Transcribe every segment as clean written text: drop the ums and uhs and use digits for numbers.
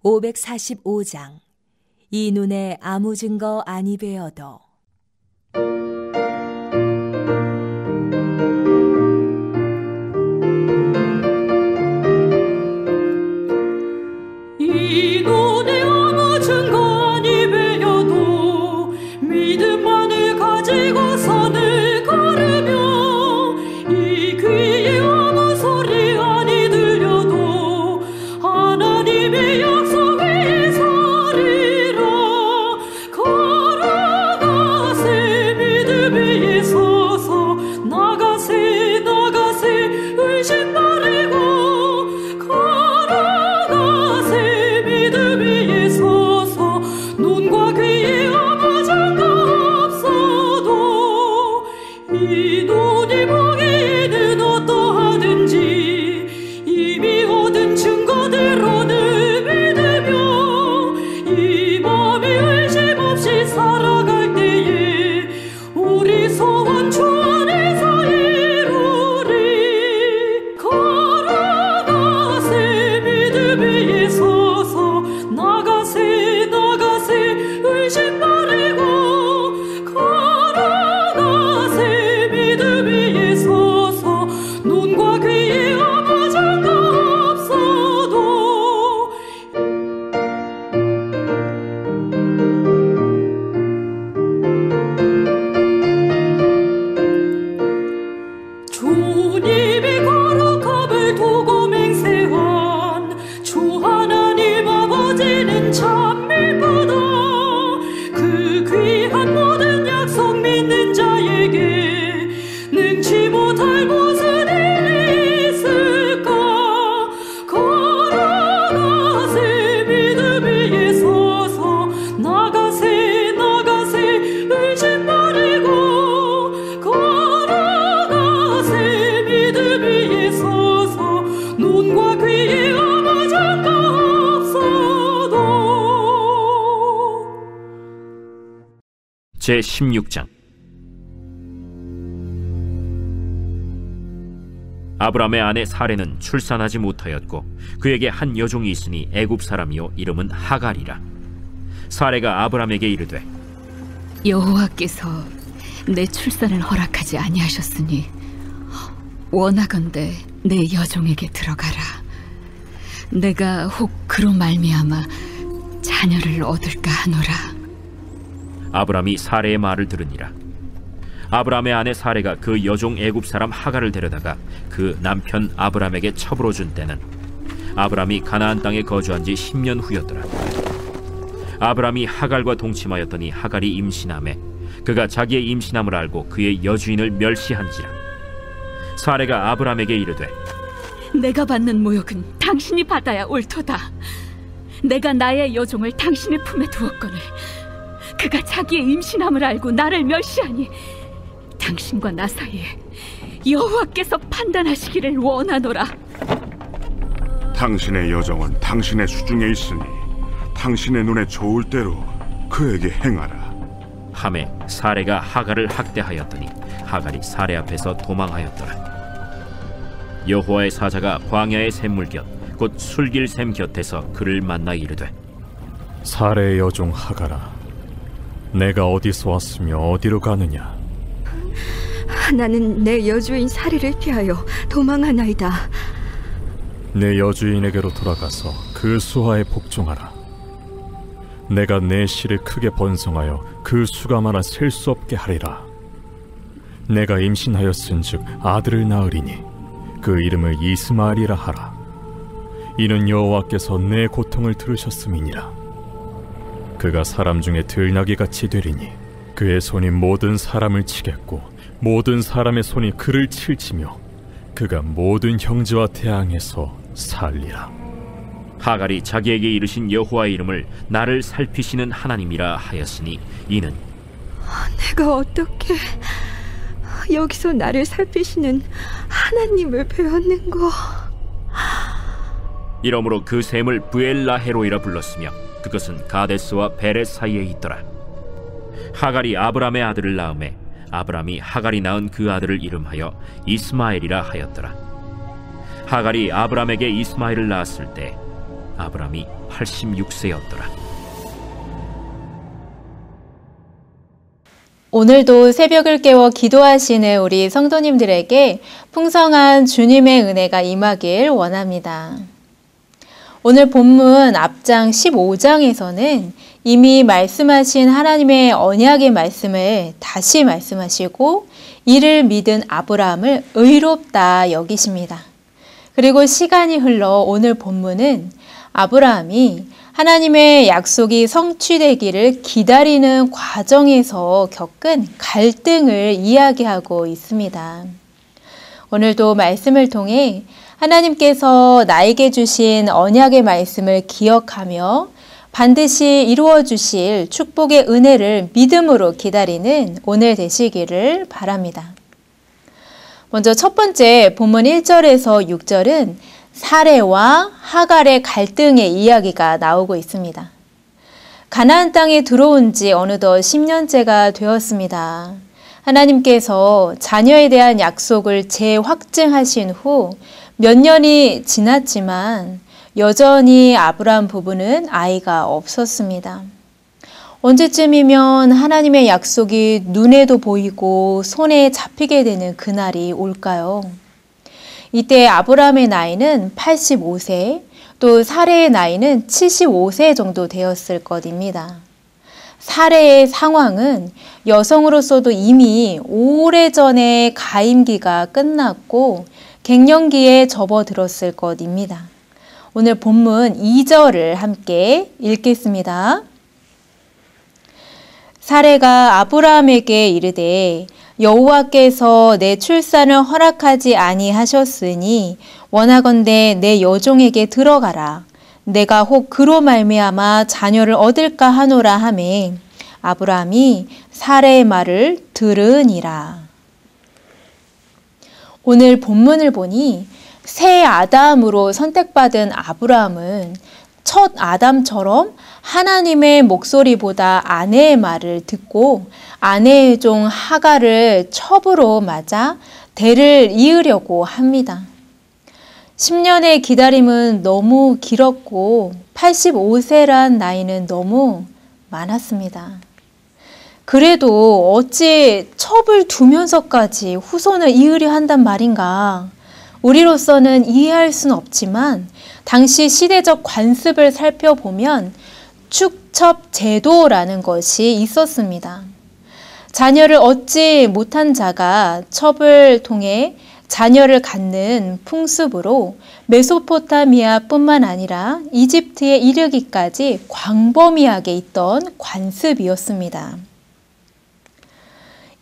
545장. 이 눈에 아무 증거 아니 베어도. 이 눈에 아무 증거 아니 베어도 믿음만을 가지고 선을 걸으며 이 귀에 아무 소리 아니 들려도 하나님의 약속 위에 서리라. 걸어가세 믿음 위에 서서 나가세 나가세 의심 버리고 걸어가세 믿음 위에 서서 눈과 귀에 아무 장거 없어도 이 눈이 보기에는 어떠하든지 이미 얻은 증거대로는 믿으며 이 맘에 의심 없이 살아갈 때에 우리 소원 주 안에서 이루리. 걸어가세 믿음 위에 서서 나가세 나가세 의심 버리고 걸어가세 믿음 위에 서서 눈과 귀에 아무 장거 없어도 주님이 거룩함을 두고 맹세한 주 하나님 아버지는 참 미쁘다. 그 귀한 모든 약속 믿는 자에게 능치 못할 무슨 일이 있을까. 걸어가세 믿음 위에 서서 나가세 나가세 의심 버리고 걸어가세 믿음 위에 서서 눈과 귀에 아무 장거 없어도. 제16장. 아브람의 아내 사레는 출산하지 못하였고 그에게 한 여종이 있으니 애굽 사람이요 이름은 하갈이라. 사레가 아브람에게 이르되 여호와께서 내 출산을 허락하지 아니하셨으니 원하건대 내 여종에게 들어가라. 내가 혹 그로 말미암아 자녀를 얻을까 하노라. 아브람이 사레의 말을 들으니라. 아브람의 아내 사레가 그 여종 애굽 사람 하갈을 데려다가 그 남편 아브람에게 첩으로 준 때는 아브람이 가나안 땅에 거주한 지 10년 후였더라. 아브람이 하갈과 동침하였더니 하갈이 임신하매 그가 자기의 임신함을 알고 그의 여주인을 멸시한지라. 사레가 아브람에게 이르되 내가 받는 모욕은 당신이 받아야 옳도다. 내가 나의 여종을 당신의 품에 두었거늘 그가 자기의 임신함을 알고 나를 멸시하니 당신과 나 사이에 여호와께서 판단하시기를 원하노라. 당신의 여종은 당신의 수중에 있으니 당신의 눈에 좋을 대로 그에게 행하라. 하매 사레가 하갈을 학대하였더니 하갈이 사레 앞에서 도망하였더라. 여호와의 사자가 광야의 샘물 곁 곧 술길 샘 곁에서 그를 만나 이르되 사레의 여종 하갈아, 내가 어디서 왔으며 어디로 가느냐? 나는 내 여주인 사리를 피하여 도망하나이다. 내 여주인에게로 돌아가서 그 수하에 복종하라. 내가 내 실을 크게 번성하여 그 수가 많아 셀 수 없게 하리라. 내가 임신하였은즉 아들을 낳으리니 그 이름을 이스마엘이라 하라. 이는 여호와께서 내 고통을 들으셨음이니라. 그가 사람 중에 들나귀같이 되리니 그의 손이 모든 사람을 치겠고 모든 사람의 손이 그를 칠지며 그가 모든 형제와 대항해서 살리라. 하갈이 자기에게 이르신 여호와의 이름을 나를 살피시는 하나님이라 하였으니 이는 내가 어떻게 여기서 나를 살피시는 하나님을 배웠는고. 이러므로 그 샘을 부엘라헤로이라 불렀으며 그것은 가데스와 베렛 사이에 있더라. 하갈이 아브람의 아들을 낳음에 아브람이 하갈이 낳은 그 아들을 이름하여 이스마엘이라 하였더라. 하갈이 아브람에게 이스마엘을 낳았을 때 아브람이 86세였더라. 오늘도 새벽을 깨워 기도하시는 우리 성도님들에게 풍성한 주님의 은혜가 임하길 원합니다. 오늘 본문 앞장 15장에서는 이미 말씀하신 하나님의 언약의 말씀을 다시 말씀하시고 이를 믿은 아브라함을 의롭다 여기십니다. 그리고 시간이 흘러 오늘 본문은 아브라함이 하나님의 약속이 성취되기를 기다리는 과정에서 겪은 갈등을 이야기하고 있습니다. 오늘도 말씀을 통해 하나님께서 나에게 주신 언약의 말씀을 기억하며 반드시 이루어 주실 축복의 은혜를 믿음으로 기다리는 오늘 되시기를 바랍니다. 먼저 첫 번째 본문 1절에서 6절은 사레와 하갈의 갈등의 이야기가 나오고 있습니다. 가나안 땅에 들어온 지 어느덧 10년째가 되었습니다. 하나님께서 자녀에 대한 약속을 재확증하신 후 몇 년이 지났지만 여전히 아브라함 부부는 아이가 없었습니다. 언제쯤이면 하나님의 약속이 눈에도 보이고 손에 잡히게 되는 그날이 올까요? 이때 아브라함의 나이는 85세, 또 사레의 나이는 75세 정도 되었을 것입니다. 사레의 상황은 여성으로서도 이미 오래전에 가임기가 끝났고 갱년기에 접어들었을 것입니다. 오늘 본문 2절을 함께 읽겠습니다. 사레가 아브라함에게 이르되 여호와께서 내 출산을 허락하지 아니하셨으니 원하건대 내 여종에게 들어가라. 내가 혹 그로 말미암아 자녀를 얻을까 하노라 하매 아브라함이 사레의 말을 들으니라. 오늘 본문을 보니 새 아담으로 선택받은 아브라함은 첫 아담처럼 하나님의 목소리보다 아내의 말을 듣고 아내의 종 하갈을 첩으로 맞아 대를 이으려고 합니다. 10년의 기다림은 너무 길었고 85세란 나이는 너무 많았습니다. 그래도 어찌 첩을 두면서까지 후손을 이으려 한단 말인가? 우리로서는 이해할 수는 없지만 당시 시대적 관습을 살펴보면 축첩 제도라는 것이 있었습니다. 자녀를 얻지 못한 자가 첩을 통해 자녀를 갖는 풍습으로 메소포타미아뿐만 아니라 이집트에 이르기까지 광범위하게 있던 관습이었습니다.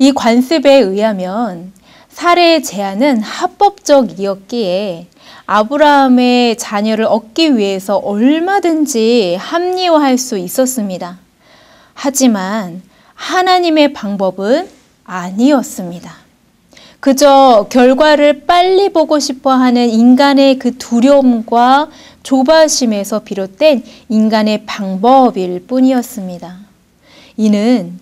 이 관습에 의하면 사레의 제안은 합법적이었기에 아브라함의 자녀를 얻기 위해서 얼마든지 합리화할 수 있었습니다. 하지만 하나님의 방법은 아니었습니다. 그저 결과를 빨리 보고 싶어 하는 인간의 그 두려움과 조바심에서 비롯된 인간의 방법일 뿐이었습니다. 이는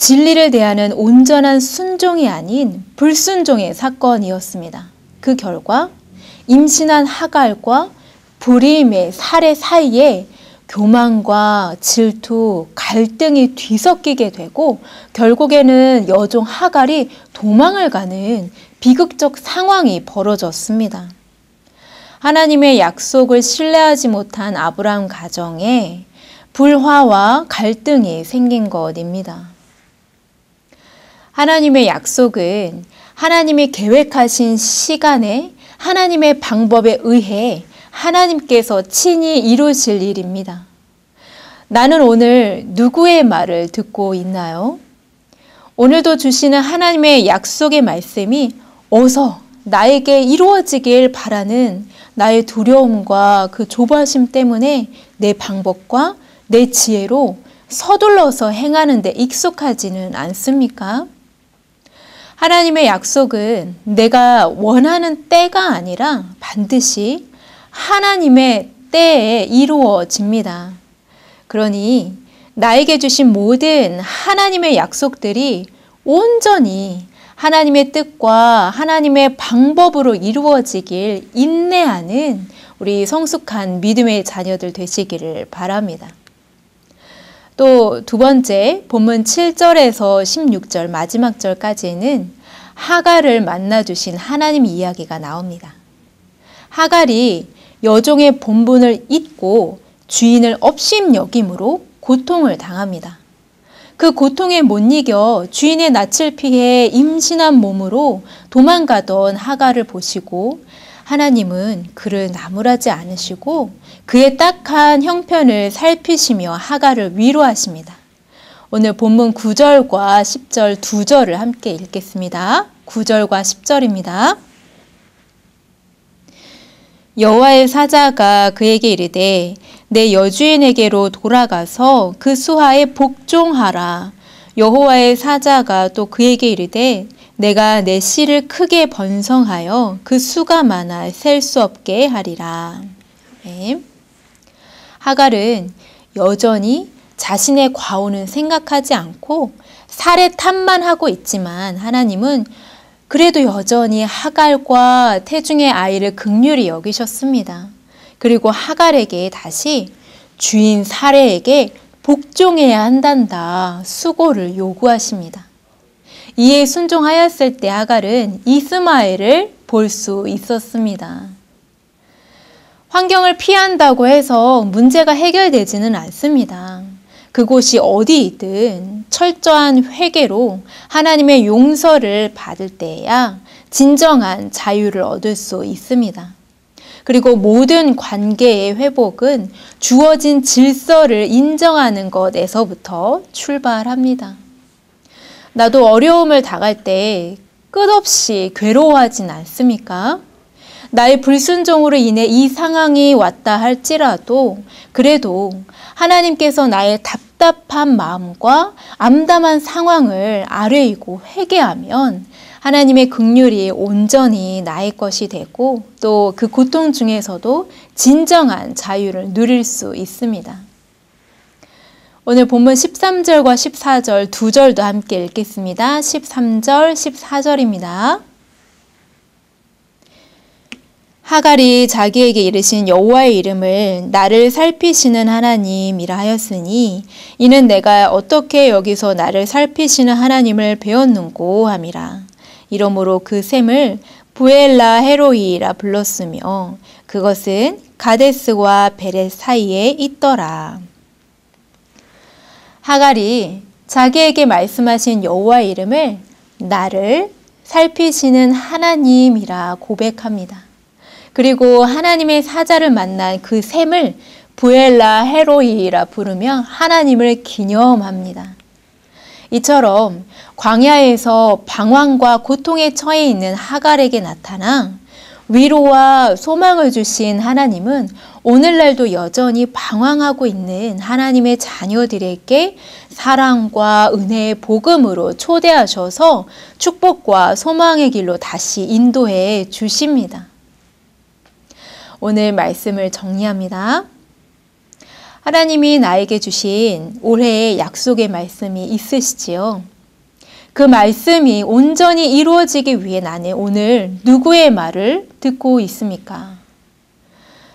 진리를 대하는 온전한 순종이 아닌 불순종의 사건이었습니다. 그 결과 임신한 하갈과 불임의 사레 사이에 교만과 질투, 갈등이 뒤섞이게 되고 결국에는 여종 하갈이 도망을 가는 비극적 상황이 벌어졌습니다. 하나님의 약속을 신뢰하지 못한 아브라함 가정에 불화와 갈등이 생긴 것입니다. 하나님의 약속은 하나님이 계획하신 시간에 하나님의 방법에 의해 하나님께서 친히 이루실 일입니다. 나는 오늘 누구의 말을 듣고 있나요? 오늘도 주시는 하나님의 약속의 말씀이 어서 나에게 이루어지길 바라는 나의 두려움과 그 조바심 때문에 내 방법과 내 지혜로 서둘러서 행하는 데 익숙하지는 않습니까? 하나님의 약속은 내가 원하는 때가 아니라 반드시 하나님의 때에 이루어집니다. 그러니 나에게 주신 모든 하나님의 약속들이 온전히 하나님의 뜻과 하나님의 방법으로 이루어지길 인내하는 우리 성숙한 믿음의 자녀들 되시기를 바랍니다. 또 두 번째, 본문 7절에서 16절 마지막 절까지는 하갈을 만나주신 하나님 이야기가 나옵니다. 하갈이 여종의 본분을 잊고 주인을 업심여김으로 고통을 당합니다. 그 고통에 못 이겨 주인의 낯을 피해 임신한 몸으로 도망가던 하갈을 보시고 하나님은 그를 나무라지 않으시고 그의 딱한 형편을 살피시며 하갈을 위로하십니다. 오늘 본문 9절과 10절 두 절을 함께 읽겠습니다. 9절과 10절입니다. 여호와의 사자가 그에게 이르되 내 여주인에게로 돌아가서 그 수하에 복종하라. 여호와의 사자가 또 그에게 이르되 내가 내 씨를 크게 번성하여 그 수가 많아 셀 수 없게 하리라. 네. 하갈은 여전히 자신의 과오는 생각하지 않고 살해 탓만 하고 있지만 하나님은 그래도 여전히 하갈과 태중의 아이를 긍휼히 여기셨습니다. 그리고 하갈에게 다시 주인 사레에게 복종해야 한단다 수고를 요구하십니다. 이에 순종하였을 때 하갈은 이스마엘을 볼 수 있었습니다. 환경을 피한다고 해서 문제가 해결되지는 않습니다. 그곳이 어디이든 철저한 회개로 하나님의 용서를 받을 때에야 진정한 자유를 얻을 수 있습니다. 그리고 모든 관계의 회복은 주어진 질서를 인정하는 것에서부터 출발합니다. 나도 어려움을 당할 때 끝없이 괴로워하진 않습니까? 나의 불순종으로 인해 이 상황이 왔다 할지라도 그래도 하나님께서 나의 답답한 마음과 암담한 상황을 아뢰이고 회개하면 하나님의 긍휼이 온전히 나의 것이 되고 또 그 고통 중에서도 진정한 자유를 누릴 수 있습니다. 오늘 본문 13절과 14절 두 절도 함께 읽겠습니다. 13절, 14절입니다. 하갈이 자기에게 이르신 여호와의 이름을 나를 살피시는 하나님이라 하였으니 이는 내가 어떻게 여기서 나를 살피시는 하나님을 배웠는고 함이라. 이러므로 그 샘을 부엘라 헤로이라 불렀으며 그것은 가데스와 베렛 사이에 있더라. 하갈이 자기에게 말씀하신 여호와의 이름을 나를 살피시는 하나님이라 고백합니다. 그리고 하나님의 사자를 만난 그 샘을 부엘라 헤로이라 부르며 하나님을 기념합니다. 이처럼 광야에서 방황과 고통에 처해 있는 하갈에게 나타나 위로와 소망을 주신 하나님은 오늘날도 여전히 방황하고 있는 하나님의 자녀들에게 사랑과 은혜의 복음으로 초대하셔서 축복과 소망의 길로 다시 인도해 주십니다. 오늘 말씀을 정리합니다. 하나님이 나에게 주신 올해의 약속의 말씀이 있으시지요? 그 말씀이 온전히 이루어지기 위해 나는 오늘 누구의 말을 듣고 있습니까?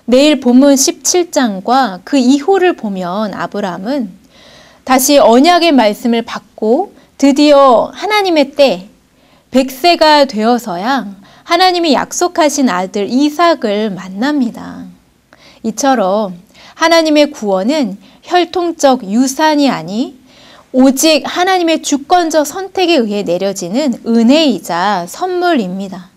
내일 본문 17장과 그 이후를 보면 아브라함은 다시 언약의 말씀을 받고 드디어 하나님의 때 100세가 되어서야 하나님이 약속하신 아들 이삭을 만납니다. 이처럼 하나님의 구원은 혈통적 유산이 아니 오직 하나님의 주권적 선택에 의해 내려지는 은혜이자 선물입니다.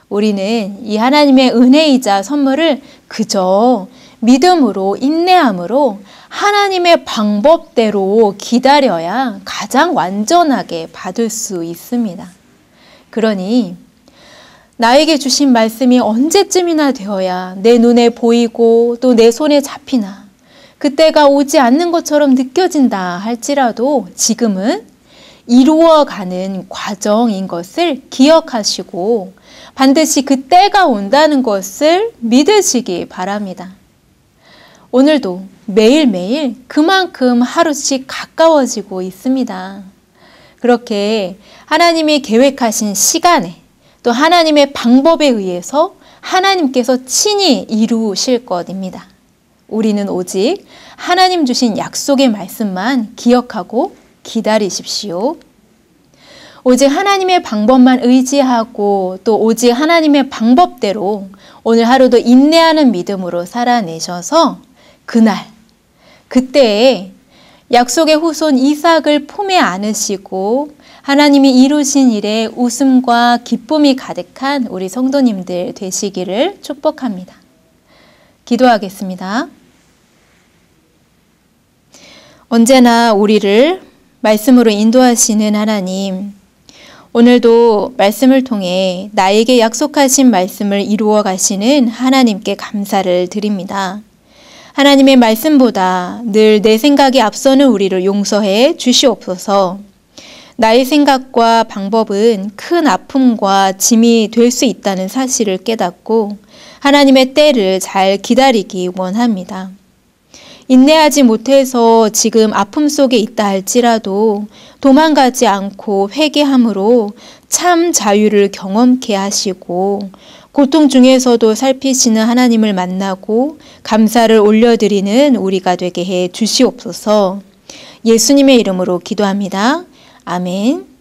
우리는 이 하나님의 은혜이자 선물을 그저 믿음으로 인내함으로 하나님의 방법대로 기다려야 가장 완전하게 받을 수 있습니다. 그러니 나에게 주신 말씀이 언제쯤이나 되어야 내 눈에 보이고 또 내 손에 잡히나 그때가 오지 않는 것처럼 느껴진다 할지라도 지금은 이루어가는 과정인 것을 기억하시고 반드시 그 때가 온다는 것을 믿으시기 바랍니다. 오늘도 매일매일 그만큼 하루씩 가까워지고 있습니다. 그렇게 하나님이 계획하신 시간에 또 하나님의 방법에 의해서 하나님께서 친히 이루실 것입니다. 우리는 오직 하나님 주신 약속의 말씀만 기억하고 기다리십시오. 오직 하나님의 방법만 의지하고 또 오직 하나님의 방법대로 오늘 하루도 인내하는 믿음으로 살아내셔서 그때에 약속의 후손 이삭을 품에 안으시고 하나님이 이루신 일에 웃음과 기쁨이 가득한 우리 성도님들 되시기를 축복합니다. 기도하겠습니다. 언제나 우리를 말씀으로 인도하시는 하나님, 오늘도 말씀을 통해 나에게 약속하신 말씀을 이루어 가시는 하나님께 감사를 드립니다. 하나님의 말씀보다 늘 내 생각이 앞서는 우리를 용서해 주시옵소서. 나의 생각과 방법은 큰 아픔과 짐이 될 수 있다는 사실을 깨닫고 하나님의 때를 잘 기다리기 원합니다. 인내하지 못해서 지금 아픔 속에 있다 할지라도 도망가지 않고 회개함으로 참 자유를 경험케 하시고 고통 중에서도 살피시는 하나님을 만나고 감사를 올려드리는 우리가 되게 해 주시옵소서. 예수님의 이름으로 기도합니다. 아멘.